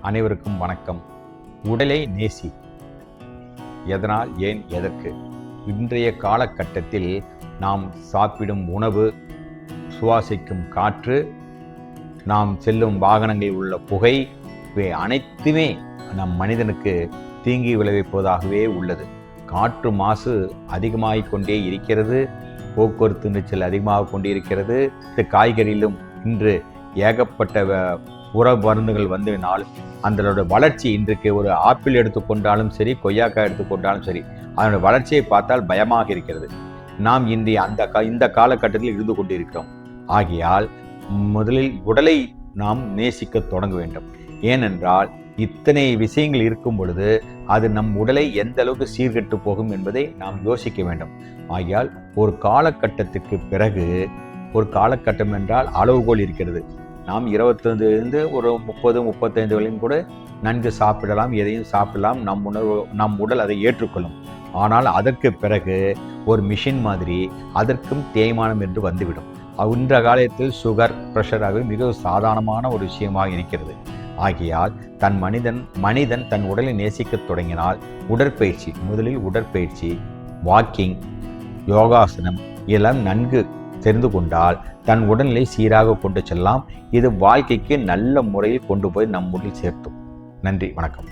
அனைவருக்கும் வணக்கம். உடலை நேசி. எதனால், ஏன், எதற்கு? இன்றைய காலகட்டத்தில் நாம் சாப்பிடும் உணவு, சுவாசிக்கும் காற்று, நாம் செல்லும் வாகனங்களில் உள்ள புகை, இவை அனைத்துமே நம் மனிதனுக்கு தீங்கி விளைவிப்பதாகவே உள்ளது. காற்று மாசு அதிகமாகிக் கொண்டே இருக்கிறது. போக்குவரத்து நெரிசல் அதிகமாக கொண்டே இருக்கிறது. காய்கறியிலும் இன்று ஏகப்பட்ட உர மருந்துகள் வந்ததினால் அதனோட வளர்ச்சி, இன்றைக்கு ஒரு ஆப்பிள் எடுத்துக்கொண்டாலும் சரி, கொய்யாக்காய் எடுத்துக்கொண்டாலும் சரி, அதனோட வளர்ச்சியை பார்த்தால் பயமாக இருக்கிறது. நாம் இன்றைய இந்த காலகட்டத்தில் இருந்து கொண்டிருக்கிறோம். ஆகையால் முதலில் உடலை நாம் நேசிக்க தொடங்க வேண்டும். ஏனென்றால் இத்தனை விஷயங்கள் இருக்கும் பொழுது அது நம் உடலை எந்த அளவுக்கு சீர்கெட்டு போகும் என்பதை நாம் யோசிக்க வேண்டும். ஆகையால் ஒரு காலகட்டத்திற்கு பிறகு, ஒரு காலகட்டம் என்றால் அளவுகோல் இருக்கிறது. நாம் 25 ஒரு 30-35 வரையும் கூட நன்கு சாப்பிடலாம், எதையும் சாப்பிடலாம், நம் உடல் அதை ஏற்றுக்கொள்ளும். ஆனால் அதற்கு பிறகு ஒரு மிஷின் மாதிரி அதற்கும் தேய்மானம் என்று வந்துவிடும். இந்த காலத்தில் சுகர், பிரஷர் ஆகிய மிக சாதாரணமான ஒரு விஷயமாக இருக்கிறது. ஆகையால் மனிதன் தன் உடலை நேசிக்க தொடங்கினால் உடற்பயிற்சி, முதலில் உடற்பயிற்சி, வாக்கிங், யோகாசனம் இதெல்லாம் நன்கு தெரிந்து கொண்டால் தன் உடல்நிலை சீராக கொண்டு செல்லலாம். இது வாழ்க்கைக்கு நல்ல முறையில் கொண்டு போய் நம் உடலில் சேர்த்தும். நன்றி, வணக்கம்.